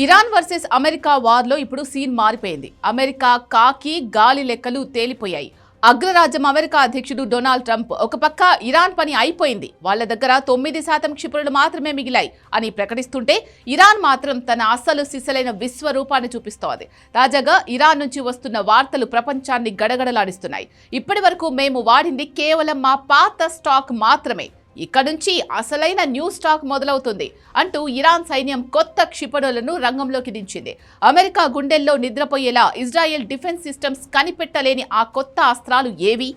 Iran versus America వార్లో ఇప్పుడు scene మారిపోయింది. America కాకి గాలి లెక్కలు తేలిపోయాయి. అగ్రరాజ్యం అమెరికా అధ్యక్షుడు డొనాల్డ్ ట్రంప్ ఒక పక్క ఇరాన్ పని అయిపోయింది, వాళ్ళ దగ్గర 9% క్షిపణులు మాత్రమే మిగిలాయి అని ప్రకటిస్తుంటే, ఇరాన్ మాత్రం తన అసలు సిసలైన విశ్వరూపాన్ని చూపిస్తోంది. తాజాగా ఇరాన్ నుంచి వస్తున్న వార్తలు ప్రపంచాన్ని గడగడలాడిస్తున్నాయి. ఇప్పటి వరకు మేము వాడింది కేవలం మా పాత స్టాక్ మాత్రమే, ఇక్కడ నుంచి అసలైన న్యూ స్టాక్ మొదలవుతుంది అంటూ ఇరాన్ సైన్యం కొత్త క్షిపణులను రంగంలోకి దించింది. అమెరికా గుండెల్లో నిద్రపోయేలా ఇజ్రాయెల్ డిఫెన్స్ సిస్టమ్స్ కనిపెట్టలేని ఆ కొత్త అస్త్రాలు ఏవి?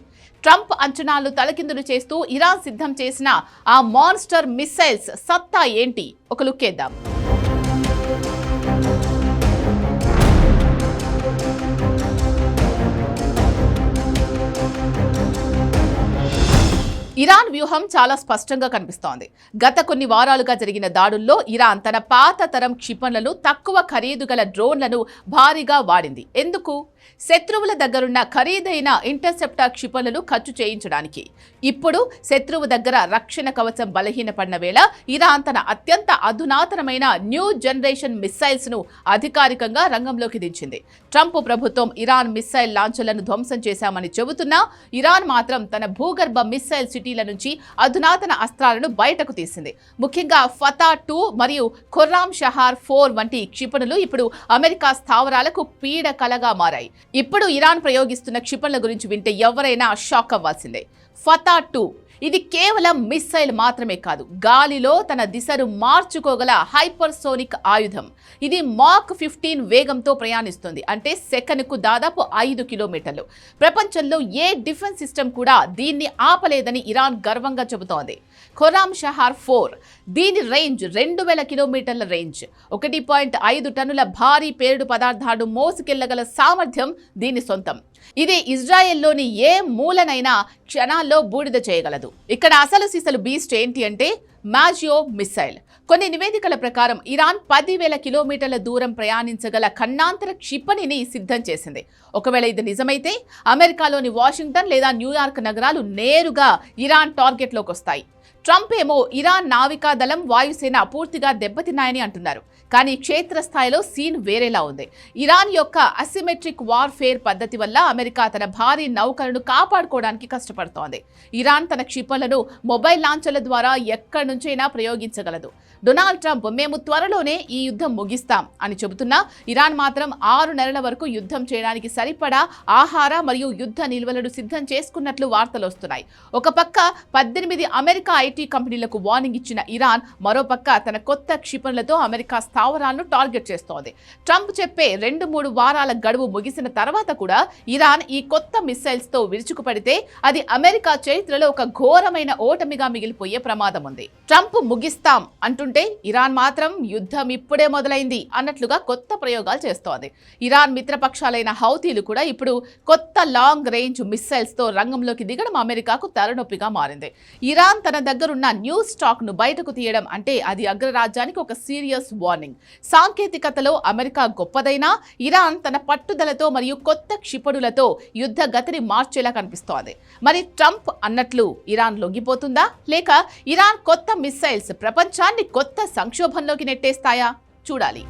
ట్రంప్ అంచనాలు తలకిందులు చేస్తూ ఇరాన్ సిద్ధం చేసిన ఆ మాన్స్టర్ మిస్సైల్స్ సత్తా ఏంటి? ఒక లుక్కేద్దాం. ఇరాన్ వ్యూహం చాలా స్పష్టంగా కనిపిస్తోంది. గత కొన్ని వారాలుగా జరిగిన దాడుల్లో ఇరాన్ తన పాత తరం క్షిపణులను, తక్కువ ఖరీదు గల డ్రోన్లను భారీగా వాడింది. ఎందుకు? శత్రువుల దగ్గరున్న ఖరీదైన ఇంటర్సెప్టర్ క్షిపణులను ఖర్చు చేయించడానికి. ఇప్పుడు శత్రువు దగ్గర రక్షణ కవచం బలహీనపడిన వేళ ఇరాన్ తన అత్యంత అధునాతనమైన న్యూ జనరేషన్ మిస్సైల్స్ ను అధికారికంగా రంగంలోకి దించింది. ట్రంప్ ప్రభుత్వం ఇరాన్ మిస్సైల్ లాంఛర్లను ధ్వంసం చేశామని చెబుతున్నా, ఇరాన్ మాత్రం తన భూగర్భ మిస్సైల్ సిటీల నుంచి అధునాతన అస్త్రాలను బయటకు తీసింది. ముఖ్యంగా ఫతా 2 మరియు ఖుర్రామ్ షహార్ 4 వంటి క్షిపణులు ఇప్పుడు అమెరికా స్థావరాలకు పీడకలగా మారాయి. ఇప్పుడు ఇరాన్ ప్రయోగిస్తున్న క్షిపణుల గురించి వింటే ఎవరైనా షాక్ అవ్వాల్సిందే. ఫతా 2 ఇది కేవలం మిస్సైల్ మాత్రమే కాదు, గాలిలో తన దిశను మార్చుకోగల హైపర్సోనిక్ ఆయుధం. ఇది మాక్ 15 వేగంతో ప్రయాణిస్తుంది, అంటే సెకనుకు దాదాపు 5 కిలోమీటర్లు. ప్రపంచంలో ఏ డిఫెన్స్ సిస్టమ్ కూడా దీన్ని ఆపలేదని ఇరాన్ గర్వంగా చెబుతోంది. ఖుర్రామ్ షహార్ 4 దీని రేంజ్ 2000 కిలోమీటర్ల రేంజ్. 1.5 టన్నుల భారీ పేలుడు పదార్థాలు మోసుకెళ్లగల సామర్థ్యం దీని సొంతం. ఇది ఇజ్రాయెల్లోని ఏ మూలనైనా క్షణాల్లో బూడిద చేయగలదు. ఇక్కడ అసలు సిసలు బీస్ట్ ఏంటి అంటే మాజియో మిస్సైల్. కొన్ని నివేదికల ప్రకారం ఇరాన్ 10,000 కిలోమీటర్ల దూరం ప్రయాణించగల ఖండాంతర క్షిపణిని సిద్ధం చేసింది. ఒకవేళ ఇది నిజమైతే అమెరికాలోని వాషింగ్టన్ లేదా న్యూయార్క్ నగరాలు నేరుగా ఇరాన్ టార్గెట్లోకి వస్తాయి. ట్రంప్ ఏమో ఇరాన్ నావికా దళం, వాయుసేన పూర్తిగా దెబ్బతిన్నాయని అంటున్నారు. కానీ క్షేత్రస్థాయిలో సీన్ వేరేలా ఉంది. ఇరాన్ యొక్క అసిమెట్రిక్ వార్ఫేర్ పద్ధతి వల్ల అమెరికా తన భారీ నౌకలను కాపాడుకోవడానికి కష్టపడుతోంది. ఇరాన్ తన క్షిపణులను మొబైల్ లాంఛర్ల ద్వారా ఎక్కడి నుంచైనా ప్రయోగించగలదు. డొనాల్డ్ ట్రంప్ మేము త్వరలోనే ఈ యుద్ధం ముగిస్తాం అని చెబుతున్నా, ఇరాన్ మాత్రం 6 నెలల వరకు యుద్ధం చేయడానికి సరిపడా ఆహార మరియు యుద్ధ నిల్వలను సిద్ధం చేసుకున్నట్లు వార్తలు వస్తున్నాయి. ఒక పక్క 18 అమెరికా ఐటీ కంపెనీలకు వార్నింగ్ ఇచ్చిన ఇరాన్ మరోపక్క తన కొత్త క్షిపణులతో అమెరికా స్థావరాలను టార్గెట్ చేస్తోంది. ట్రంప్ చెప్పే 2-3 వారాల గడువు ముగిసిన తర్వాత కూడా ఇరాన్ ఈ కొత్త మిస్సైల్స్ తో విరుచుకుపడితే అది అమెరికా చరిత్రలో ఒక ఘోరమైన ఓటమిగా మిగిలిపోయే ప్రమాదం ఉంది. ట్రంప్ ముగిస్తాం అంటుంటే ఇరాన్ మాత్రం యుద్ధం ఇప్పుడే మొదలైంది అన్నట్లుగా కొత్త ప్రయోగాలు చేస్తోంది. ఇరాన్ మిత్రపక్షాలైన హౌతీలు కూడా ఇప్పుడు కొత్త లాంగ్ రేంజ్ మిస్సైల్స్ తో రంగంలోకి దిగడం అమెరికాకు తలనొప్పిగా మారింది. ఇరాన్ తన దగ్గరున్న న్యూ స్టాక్ ను బయటకు తీయడం అంటే అది అగ్రరాజ్యానికి ఒక సీరియస్ వార్నింగ్. సాంకేతికతలో అమెరికా గొప్పదైనా ఇరాన్ తన పట్టుదలతో మరియు కొత్త క్షిపణులతో యుద్ధ గతిని మార్చేలా కనిపిస్తోంది. మరి ట్రంప్ అన్నట్లు ఇరాన్ లొంగిపోతుందా, లేక ఇరాన్ కొత్త మిస్సైల్స్ ప్రపంచాన్ని కొత్త సంక్షోభంలోకి నెట్టేస్తాయా? చూడాలి.